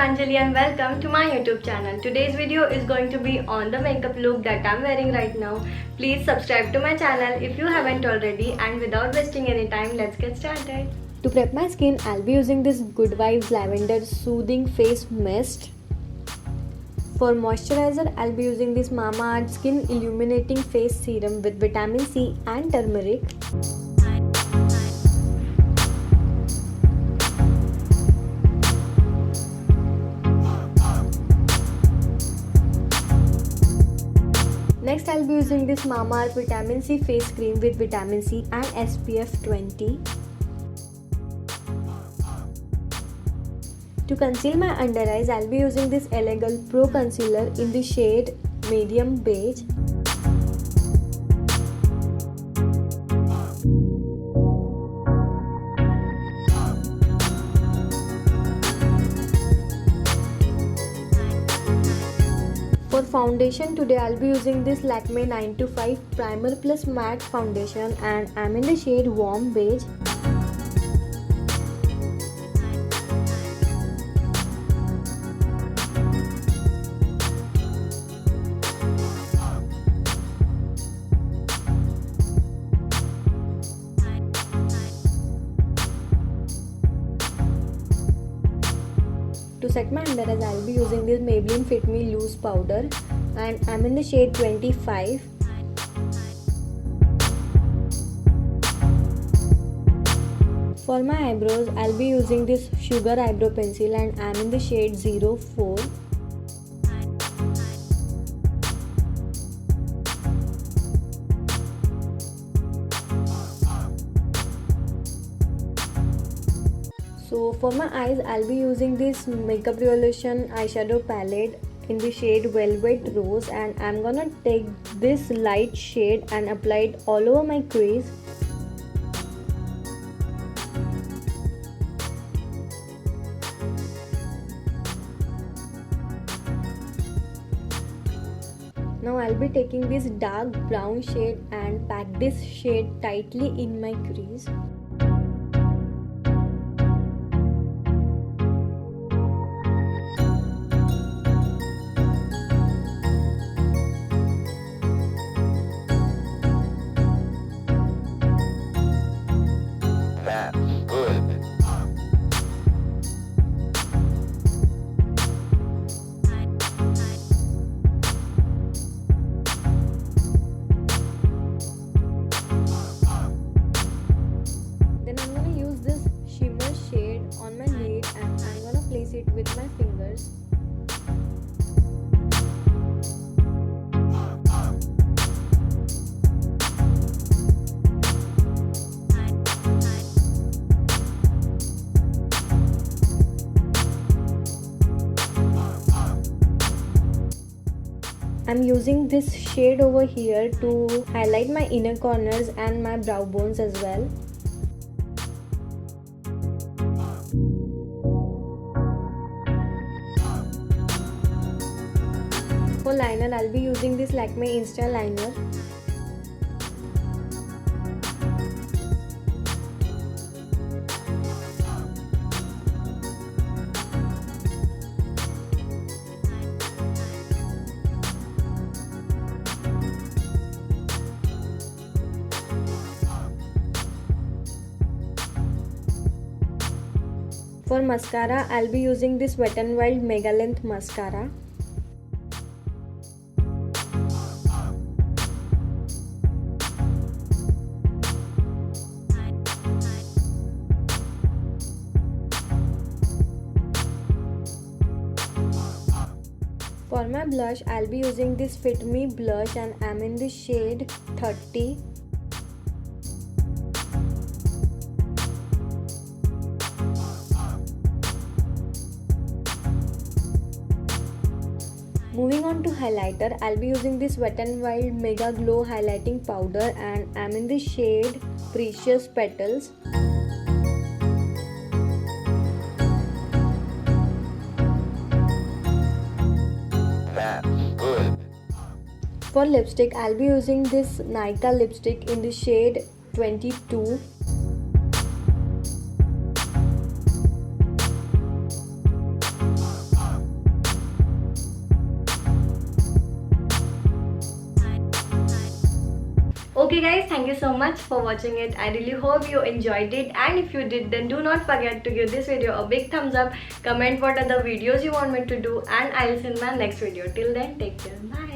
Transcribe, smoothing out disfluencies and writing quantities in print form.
Pranjali and welcome to my YouTube channel. Today's video is going to be on the makeup look that I'm wearing right now. Please subscribe to my channel if you haven't already, and without wasting any time, let's get started. To prep my skin, I'll be using this Good Vibes Lavender Soothing Face Mist. For moisturizer, I'll be using this MAMAEARTH Skin Illuminating Face Serum with vitamin C and turmeric. Next, I'll be using this MAMAEARTH Vitamin C Face Cream with vitamin C and SPF 20. To conceal my under eyes, I'll be using this Elegant Pro Concealer in the shade Medium Beige. For foundation, today I'll be using this LAKME 925 Primer Plus Matte Foundation, and I'm in the shade Warm Beige. To set my under eyes, I'll be using this MAYBELLINE Fit Me Loose Powder, and I'm in the shade 25. For my eyebrows, I'll be using this Sugar Eyebrow Pencil, and I'm in the shade 04. So for my eyes, I'll be using this Makeup Revolution eyeshadow palette in the shade Velvet Rose, and I'm gonna take this light shade and apply it all over my crease. Now I'll be taking this dark brown shade and pack this shade tightly in my crease. Place it with my fingers. I'm using this shade over here to highlight my inner corners and my brow bones as well. For liner, I'll be using this LAKME Insta liner. For mascara, I'll be using this Wet n Wild Mega Length Mascara. For my blush, I'll be using this Fit Me blush, and I'm in the shade 30. Moving on to highlighter, I'll be using this Wet n Wild Mega Glow Highlighting Powder, and I'm in the shade Precious Petals. For lipstick, I'll be using this NYKA lipstick in the shade 22. Okay guys, thank you so much for watching it. I really hope you enjoyed it, and if you did, then do not forget to give this video a big thumbs up. Comment what other videos you want me to do, and I'll see you in my next video. Till then, take care. Bye.